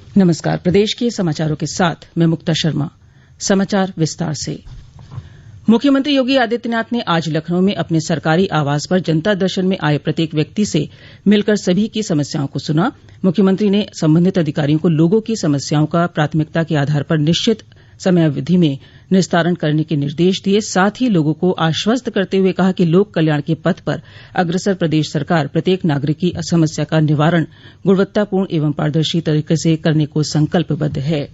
नमस्कार। प्रदेश के समाचारों के साथ मैं मुक्ता शर्मा। समाचार विस्तार से। मुख्यमंत्री योगी आदित्यनाथ ने आज लखनऊ में अपने सरकारी आवास पर जनता दर्शन में आये प्रत्येक व्यक्ति से मिलकर सभी की समस्याओं को सुना। मुख्यमंत्री ने संबंधित अधिकारियों को लोगों की समस्याओं का प्राथमिकता के आधार पर निश्चित समयावधि में निस्तारण करने के निर्देश दिये। साथ ही लोगों को आश्वस्त करते हुए कहा कि लोक कल्याण के पथ पर अग्रसर प्रदेश सरकार प्रत्येक नागरिक की समस्या का निवारण गुणवत्तापूर्ण एवं पारदर्शी तरीके से करने को संकल्पबद्ध है।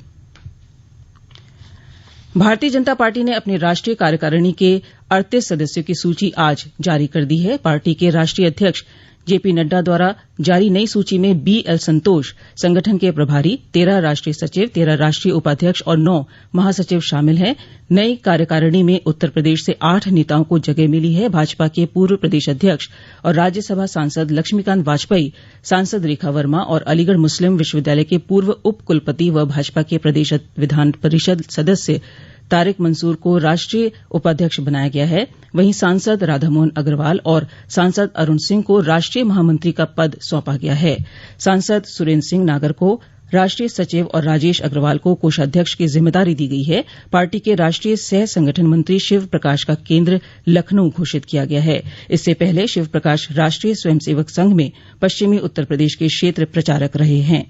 भारतीय जनता पार्टी ने अपनी राष्ट्रीय कार्यकारिणी के 38 सदस्यों की सूची आज जारी कर दी है। पार्टी के राष्ट्रीय अध्यक्ष जेपी नड्डा द्वारा जारी नई सूची में बीएल संतोष संगठन के प्रभारी, 13 राष्ट्रीय सचिव, 13 राष्ट्रीय उपाध्यक्ष और 9 महासचिव शामिल हैं। नई कार्यकारिणी में उत्तर प्रदेश से 8 नेताओं को जगह मिली है। भाजपा के पूर्व प्रदेश अध्यक्ष और राज्यसभा सांसद लक्ष्मीकांत वाजपेयी, सांसद रेखा वर्मा और अलीगढ़ मुस्लिम विश्वविद्यालय के पूर्व उप कुलपति व भाजपा के प्रदेश विधान परिषद सदस्य तारिक मंसूर को राष्ट्रीय उपाध्यक्ष बनाया गया है। वहीं सांसद राधामोहन अग्रवाल और सांसद अरूण सिंह को राष्ट्रीय महामंत्री का पद सौंपा गया है। सांसद सुरेन्द्र सिंह नागर को राष्ट्रीय सचिव और राजेश अग्रवाल को कोषाध्यक्ष की जिम्मेदारी दी गई है। पार्टी के राष्ट्रीय सह संगठन मंत्री शिव प्रकाश का केन्द्र लखनऊ घोषित किया गया है। इससे पहले शिव प्रकाश राष्ट्रीय स्वयंसेवक संघ में पश्चिमी उत्तर प्रदेश के क्षेत्र प्रचारक रहे हैं।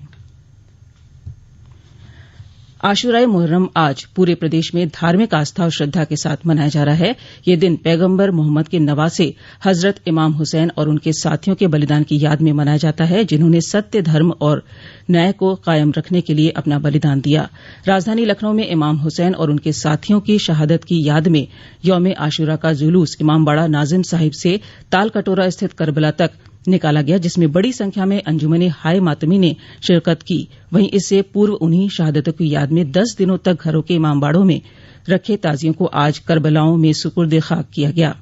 आशुराए मुहर्रम आज पूरे प्रदेश में धार्मिक आस्था और श्रद्धा के साथ मनाया जा रहा है। यह दिन पैगम्बर मोहम्मद के नवासे हजरत इमाम हुसैन और उनके साथियों के बलिदान की याद में मनाया जाता है, जिन्होंने सत्य, धर्म और न्याय को कायम रखने के लिए अपना बलिदान दिया। राजधानी लखनऊ में इमाम हुसैन और उनके साथियों की शहादत की याद में यौम आशुरा का जुलूस इमामबाड़ा नाजिम साहिब से तालकटोरा स्थित करबला तक निकाला गया, जिसमें बड़ी संख्या में अंजुमने हाय मातमी ने शिरकत की। वहीं इससे पूर्व उन्हीं शहादतों की याद में 10 दिनों तक घरों के इमामबाड़ों में रखे ताजियों को आज करबलाओं में सुपुर्द खाक किया गया।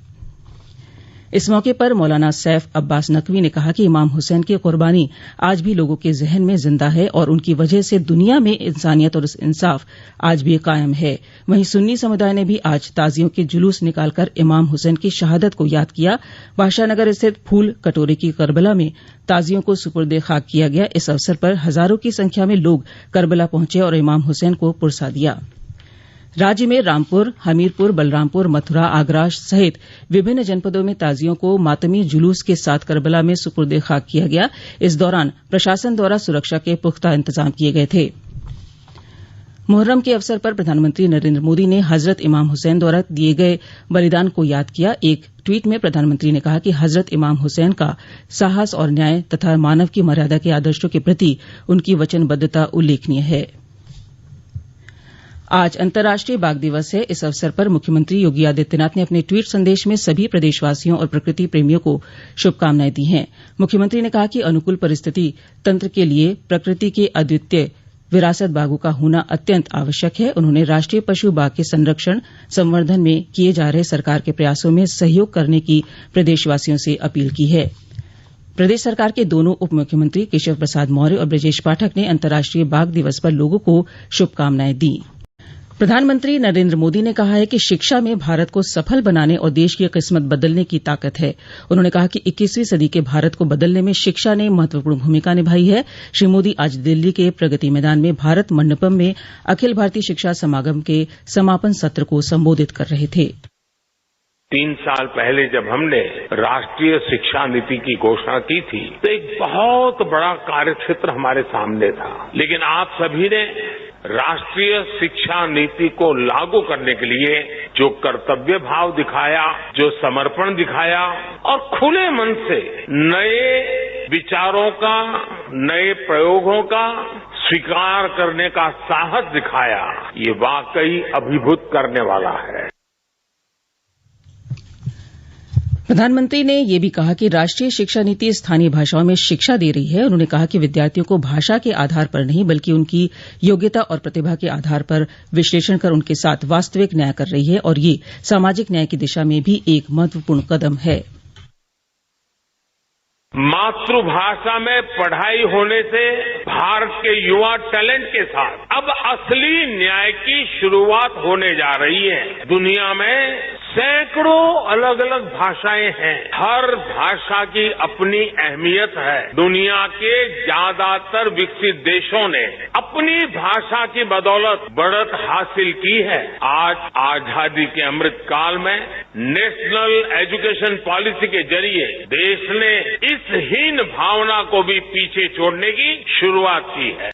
इस मौके पर मौलाना सैफ अब्बास नकवी ने कहा कि इमाम हुसैन की कुर्बानी आज भी लोगों के जहन में जिंदा है और उनकी वजह से दुनिया में इंसानियत और इंसाफ आज भी कायम है। वहीं सुन्नी समुदाय ने भी आज ताजियों के जुलूस निकालकर इमाम हुसैन की शहादत को याद किया। बादशाहनगर स्थित फूल कटोरे की करबला में ताजियों को सुपुर्द खाक किया गया। इस अवसर पर हजारों की संख्या में लोग करबला पहुंचे और इमाम हुसैन को पुरसा दिया। राज्य में रामपुर, हमीरपुर, बलरामपुर, मथुरा, आगरा सहित विभिन्न जनपदों में ताजियों को मातमी जुलूस के साथ करबला में सुपुर्द खाक किया गया। इस दौरान प्रशासन द्वारा सुरक्षा के पुख्ता इंतजाम किए गए थे। मुहर्रम के अवसर पर प्रधानमंत्री नरेन्द्र मोदी ने हजरत इमाम हुसैन द्वारा दिए गए बलिदान को याद किया। एक ट्वीट में प्रधानमंत्री ने कहा कि हजरत इमाम हुसैन का साहस और न्याय तथा मानव की मर्यादा के आदर्शों के प्रति उनकी वचनबद्धता उल्लेखनीय है। आज अंतर्राष्ट्रीय बाघ दिवस है। इस अवसर पर मुख्यमंत्री योगी आदित्यनाथ ने अपने ट्वीट संदेश में सभी प्रदेशवासियों और प्रकृति प्रेमियों को शुभकामनाएं दी हैं। मुख्यमंत्री ने कहा कि अनुकूल परिस्थिति तंत्र के लिए प्रकृति के अद्वितीय विरासत बाघों का होना अत्यंत आवश्यक है। उन्होंने राष्ट्रीय पशु बाघ के संरक्षण संवर्धन में किए जा रहे सरकार के प्रयासों में सहयोग करने की प्रदेशवासियों से अपील की है। प्रदेश सरकार के दोनों उप मुख्यमंत्री केशव प्रसाद मौर्य और ब्रजेश पाठक ने अंतर्राष्ट्रीय बाघ दिवस पर लोगों को शुभकामनाएं दी। प्रधानमंत्री नरेन्द्र मोदी ने कहा है कि शिक्षा में भारत को सफल बनाने और देश की किस्मत बदलने की ताकत है। उन्होंने कहा कि 21वीं सदी के भारत को बदलने में शिक्षा ने महत्वपूर्ण भूमिका निभाई है। श्री मोदी आज दिल्ली के प्रगति मैदान में भारत मंडपम में अखिल भारतीय शिक्षा समागम के समापन सत्र को संबोधित कर रहे थे। 3 साल पहले जब हमने राष्ट्रीय शिक्षा नीति की घोषणा की थी तो एक बहुत बड़ा कार्यक्षेत्र हमारे सामने था, लेकिन आप सभी ने राष्ट्रीय शिक्षा नीति को लागू करने के लिए जो कर्तव्य भाव दिखाया, जो समर्पण दिखाया और खुले मन से नए विचारों का, नए प्रयोगों का स्वीकार करने का साहस दिखाया, ये वाकई अभिभूत करने वाला है। प्रधानमंत्री ने यह भी कहा कि राष्ट्रीय शिक्षा नीति स्थानीय भाषाओं में शिक्षा दे रही है। उन्होंने कहा कि विद्यार्थियों को भाषा के आधार पर नहीं बल्कि उनकी योग्यता और प्रतिभा के आधार पर विश्लेषण कर उनके साथ वास्तविक न्याय कर रही है और ये सामाजिक न्याय की दिशा में भी एक महत्वपूर्ण कदम है। मातृभाषा में पढ़ाई होने से भारत के युवा टैलेंट के साथ अब असली न्याय की शुरुआत होने जा रही है। दुनिया में सैकड़ों अलग अलग भाषाएं हैं। हर भाषा की अपनी अहमियत है। दुनिया के ज्यादातर विकसित देशों ने अपनी भाषा की बदौलत बढ़त हासिल की है। आज आजादी के अमृत काल में नेशनल एजुकेशन पॉलिसी के जरिए देश ने इस हीन भावना को भी पीछे छोड़ने की शुरुआत की है।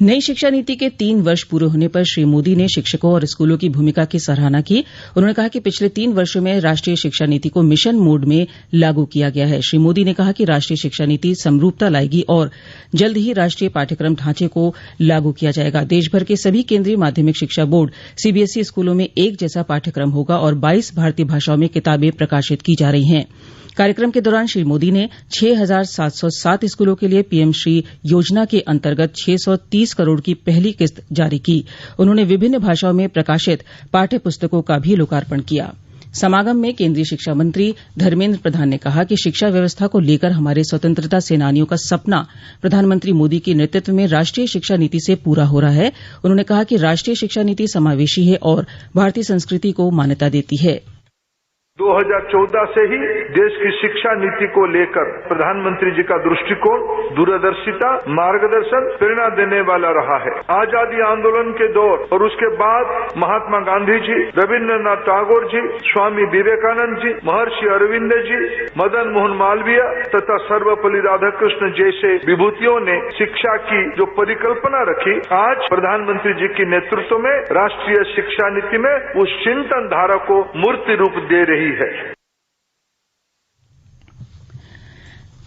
नई शिक्षा नीति के 3 वर्ष पूरे होने पर श्री मोदी ने शिक्षकों और स्कूलों की भूमिका की सराहना की। उन्होंने कहा कि पिछले 3 वर्षों में राष्ट्रीय शिक्षा नीति को मिशन मोड में लागू किया गया है। श्री मोदी ने कहा कि राष्ट्रीय शिक्षा नीति समरूपता लाएगी और जल्द ही राष्ट्रीय पाठ्यक्रम ढांचे को लागू किया जाएगा। देशभर के सभी केंद्रीय माध्यमिक शिक्षा बोर्ड सीबीएसई स्कूलों में एक जैसा पाठ्यक्रम होगा और 22 भारतीय भाषाओं में किताबें प्रकाशित की जा रही हैं। कार्यक्रम के दौरान श्री मोदी ने 6,707 स्कूलों के लिए पीएम श्री योजना के अंतर्गत 630 करोड़ की पहली किस्त जारी की। उन्होंने विभिन्न भाषाओं में प्रकाशित पाठ्य पुस्तकों का भी लोकार्पण किया। समागम में केंद्रीय शिक्षा मंत्री धर्मेन्द्र प्रधान ने कहा कि शिक्षा व्यवस्था को लेकर हमारे स्वतंत्रता सेनानियों का सपना प्रधानमंत्री मोदी के नेतृत्व में राष्ट्रीय शिक्षा नीति से पूरा हो रहा है। उन्होंने कहा कि राष्ट्रीय शिक्षा नीति समावेशी है और भारतीय संस्कृति को मान्यता देती है। 2014 से ही देश की शिक्षा नीति को लेकर प्रधानमंत्री जी का दृष्टिकोण, दूरदर्शिता, मार्गदर्शन प्रेरणा देने वाला रहा है। आजादी आंदोलन के दौर और उसके बाद महात्मा गांधी जी, रविन्द्रनाथ टैगोर जी, स्वामी विवेकानंद जी, महर्षि अरविंद जी, मदन मोहन मालवीय तथा सर्वपल्ली राधाकृष्ण जैसे विभूतियों ने शिक्षा की जो परिकल्पना रखी, आज प्रधानमंत्री जी के नेतृत्व में राष्ट्रीय शिक्षा नीति में उस चिंतन धारा को मूर्ति रूप दे रही है।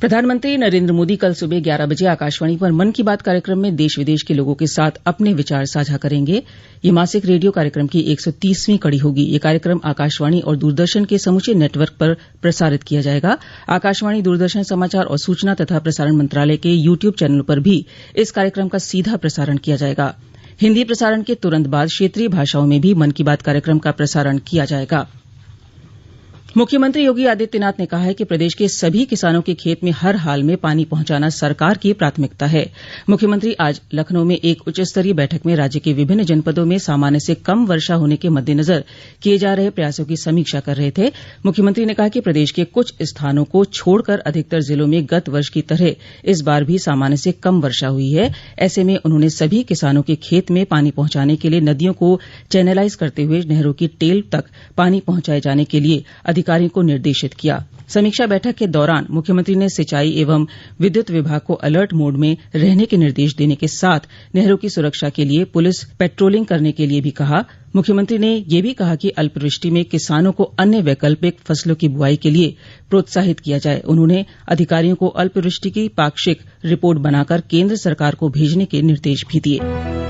प्रधानमंत्री नरेंद्र मोदी कल सुबह 11 बजे आकाशवाणी पर मन की बात कार्यक्रम में देश विदेश के लोगों के साथ अपने विचार साझा करेंगे। ये मासिक रेडियो कार्यक्रम की 130वीं कड़ी होगी। ये कार्यक्रम आकाशवाणी और दूरदर्शन के समूचे नेटवर्क पर प्रसारित किया जाएगा। आकाशवाणी, दूरदर्शन समाचार और सूचना तथा प्रसारण मंत्रालय के YouTube चैनल पर भी इस कार्यक्रम का सीधा प्रसारण किया जाएगा। हिन्दी प्रसारण के तुरंत बाद क्षेत्रीय भाषाओं में भी मन की बात कार्यक्रम का प्रसारण किया जाएगा। मुख्यमंत्री योगी आदित्यनाथ ने कहा है कि प्रदेश के सभी किसानों के खेत में हर हाल में पानी पहुंचाना सरकार की प्राथमिकता है। मुख्यमंत्री आज लखनऊ में एक उच्च स्तरीय बैठक में राज्य के विभिन्न जनपदों में सामान्य से कम वर्षा होने के मद्देनजर किए जा रहे प्रयासों की समीक्षा कर रहे थे। मुख्यमंत्री ने कहा कि प्रदेश के कुछ स्थानों को छोड़कर अधिकतर जिलों में गत वर्ष की तरह इस बार भी सामान्य से कम वर्षा हुई है। ऐसे में उन्होंने सभी किसानों के खेत में पानी पहुंचाने के लिए नदियों को चैनलाइज करते हुए नहरों की टेल तक पानी पहुंचाए जाने के लिए अधिकारियों को निर्देशित किया। समीक्षा बैठक के दौरान मुख्यमंत्री ने सिंचाई एवं विद्युत विभाग को अलर्ट मोड में रहने के निर्देश देने के साथ नहरों की सुरक्षा के लिए पुलिस पेट्रोलिंग करने के लिए भी कहा। मुख्यमंत्री ने यह भी कहा कि अल्पवृष्टि में किसानों को अन्य वैकल्पिक फसलों की बुआई के लिए प्रोत्साहित किया जाए। उन्होंने अधिकारियों को अल्पवृष्टि की पाक्षिक रिपोर्ट बनाकर केंद्र सरकार को भेजने के निर्देश भी दिए।